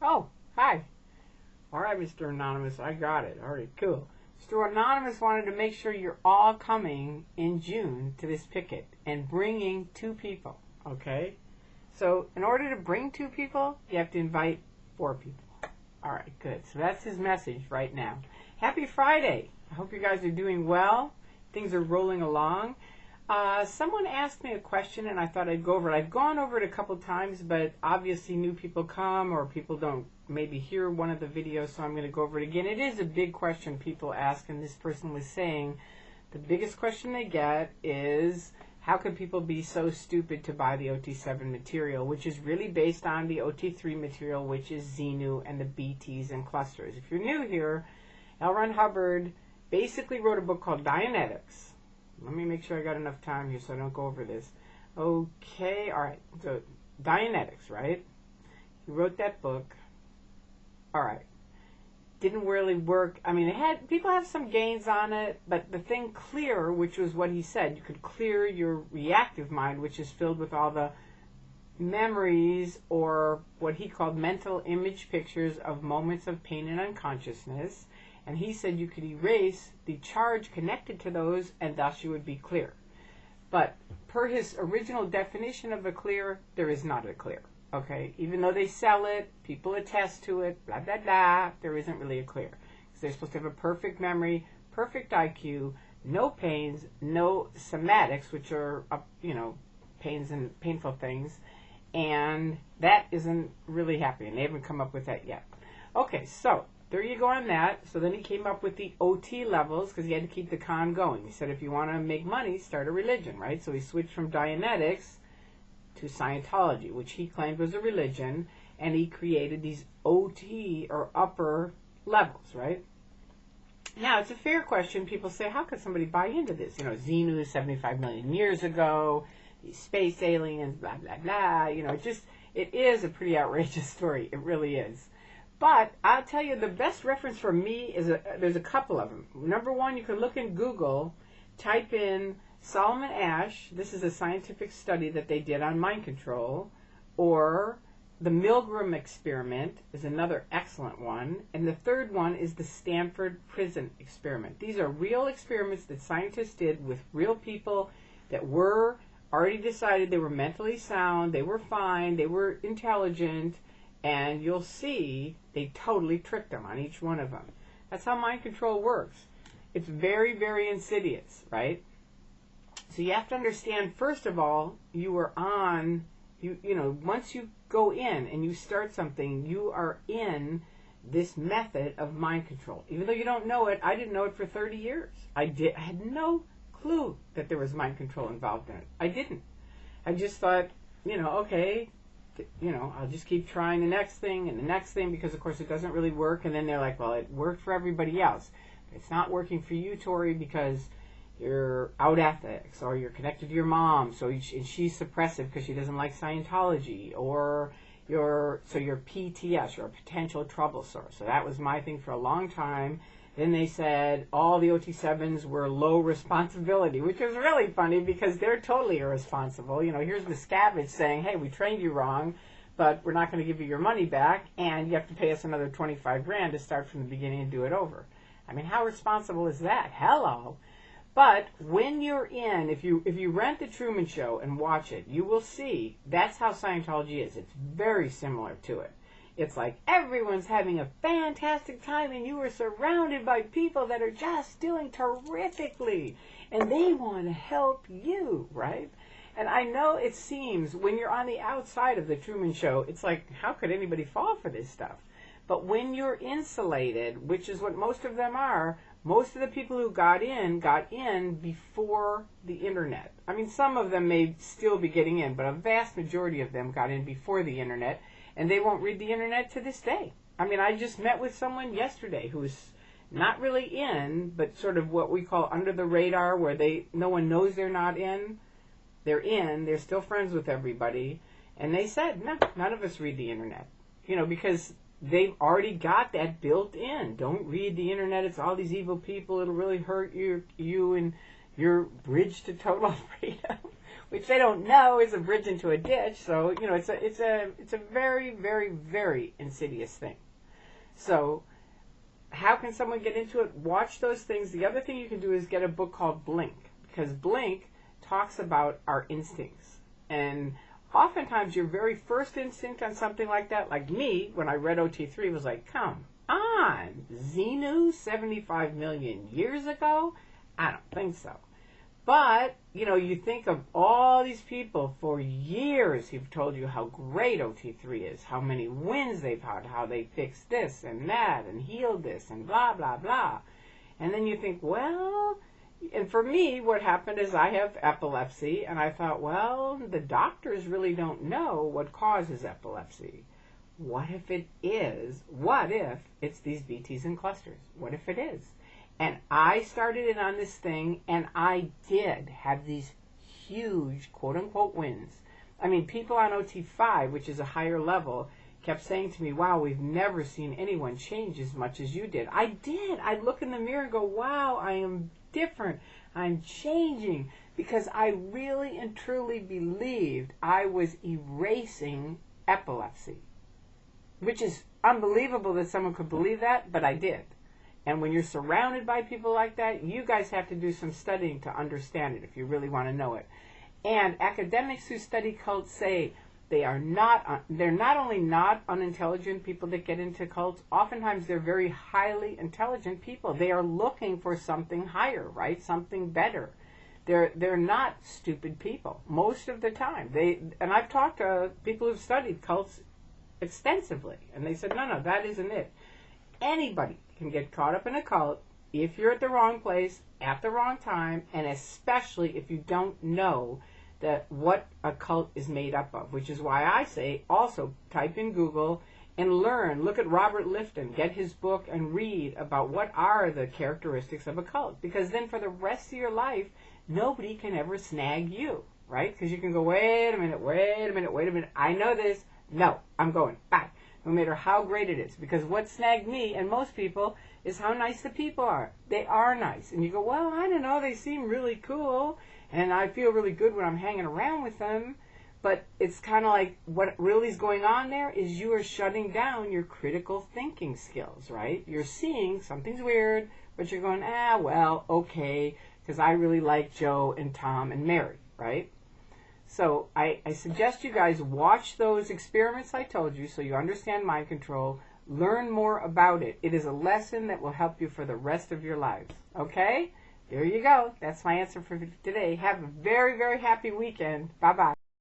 Oh, hi. All right, Mr. Anonymous, I got it. All right, cool. Mr. Anonymous wanted to make sure you're all coming in June to this picket and bringing 2 people, okay? So in order to bring 2 people, you have to invite 4 people. All right, good. So that's his message right now. Happy Friday. I hope you guys are doing well. Things are rolling along. Someone asked me a question, and I thought I'd go over it. I've gone over it a couple times, but obviously new people come or people don't maybe hear one of the videos, so I'm going to go over it again. It is a big question people ask, and this person was saying the biggest question they get is, how can people be so stupid to buy the OT7 material, which is really based on the OT3 material, which is Xenu and the BTs and clusters. If you're new here, L. Ron Hubbard basically wrote a book called Dianetics. Let me make sure I got enough time here so I don't go over this. Okay, all right. So Dianetics, right? He wrote that book. All right. Didn't really work. I mean, people have some gains on it, but the thing clear, which was what he said, you could clear your reactive mind, which is filled with all the memories or what he called mental image pictures of moments of pain and unconsciousness. And he said you could erase the charge connected to those, and thus you would be clear. But per his original definition of a clear, there is not a clear. Okay, even though they sell it, people attest to it, blah, blah, blah, there isn't really a clear. So they're supposed to have a perfect memory, perfect IQ, no pains, no somatics, which are, pains and painful things, and that isn't really happening. They haven't come up with that yet. Okay, so there you go on that. So then he came up with the OT levels because he had to keep the con going. He said, if you want to make money, start a religion, right? So he switched from Dianetics to Scientology, which he claimed was a religion, and he created these OT or upper levels, right? Now, it's a fair question. People say, how could somebody buy into this? Xenu 75 million years ago, these space aliens, blah, blah, blah. It is a pretty outrageous story. It really is. But I'll tell you, the best reference for me is, there's a couple of them. Number one, you can look in Google, type in Solomon Asch, this is a scientific study that they did on mind control, or the Milgram experiment is another excellent one, and the third one is the Stanford prison experiment. These are real experiments that scientists did with real people that were already decided they were mentally sound, they were fine, they were intelligent, and you'll see they totally tricked them on each one of them. That's how mind control works. It's very, very insidious, right? So you have to understand, first of all, you are on, once you go in and you start something, you are in this method of mind control. Even though you don't know it, I didn't know it for 30 years. I had no clue that there was mind control involved in it. I didn't. I just thought, okay, I'll just keep trying the next thing and the next thing because, of course, it doesn't really work. And then they're like, well, it worked for everybody else. It's not working for you, Tory, because you're out ethics, or you're connected to your mom, and she's suppressive because she doesn't like Scientology, or you're PTS, you're a potential trouble source. So that was my thing for a long time. Then they said all the OT7s were low responsibility, which was really funny because they're totally irresponsible. Here's Miscavige saying, hey, we trained you wrong, but we're not going to give you your money back, and you have to pay us another 25 grand to start from the beginning and do it over. I mean, how responsible is that? Hello. But when you're in, if you rent the Truman Show and watch it, you will see that's how Scientology is. It's very similar to it. It's like everyone's having a fantastic time and you are surrounded by people that are just doing terrifically and they want to help you, right? And I know it seems when you're on the outside of the Truman Show, it's like, how could anybody fall for this stuff? But when you're insulated, which is what most of them are, most of the people who got in before the internet. I mean, some of them may still be getting in, but a vast majority of them got in before the internet, and they won't read the internet to this day. I mean, I just met with someone yesterday who's not really in, but sort of what we call under the radar, where no one knows they're not in. They're in, they're still friends with everybody, and they said, no, none of us read the internet. Because they've already got that built in. Don't read the internet. It's all these evil people. It'll really hurt you and your bridge to total freedom, which they don't know is a bridge into a ditch. So, you know, it's a very, very, very insidious thing. So how can someone get into it? Watch those things. The other thing you can do is get a book called Blink, because Blink talks about our instincts. And oftentimes your very first instinct on something like that, like me, when I read OT3, was like, come on, Xenu 75 million years ago? I don't think so. But, you know, you think of all these people for years who've told you how great OT3 is, how many wins they've had, how they fixed this and that and healed this and blah, blah, blah. And then you think, well, and for me, what happened is I have epilepsy, and I thought, well, the doctors really don't know what causes epilepsy. What if it is? What if it's these BTs and clusters? What if it is? And I started in on this thing, and I did have these huge, quote-unquote, wins. I mean, people on OT5, which is a higher level, kept saying to me, wow, we've never seen anyone change as much as you did. I did. I'd look in the mirror and go, wow, I am different. I'm changing. Because I really and truly believed I was erasing epilepsy. Which is unbelievable that someone could believe that, but I did. And when you're surrounded by people like that, you guys have to do some studying to understand it if you really want to know it. And academics who study cults say they're not only not unintelligent people that get into cults, oftentimes they're very highly intelligent people. They are looking for something higher, right? Something better. They're not stupid people most of the time. And I've talked to people who've studied cults extensively, and they said, no, that isn't it. Anybody can get caught up in a cult if you're at the wrong place at the wrong time, and especially if you don't know that what a cult is made up of, which is why I say also type in Google and learn. Look at Robert Lifton, get his book and read about what are the characteristics of a cult, because then for the rest of your life nobody can ever snag you, right? Because you can go, wait a minute, I know this, no, I'm going back. No matter how great it is. Because what snagged me, and most people, is how nice the people are. They are nice. And you go, well, I don't know, they seem really cool, and I feel really good when I'm hanging around with them. But it's kind of like what really is going on there is you are shutting down your critical thinking skills, right? You're seeing something's weird, but you're going, well, okay, because I really like Joe and Tom and Mary, right? So I suggest you guys watch those experiments I told you so you understand mind control. Learn more about it. It is a lesson that will help you for the rest of your lives. Okay? There you go. That's my answer for today. Have a very, very happy weekend. Bye-bye.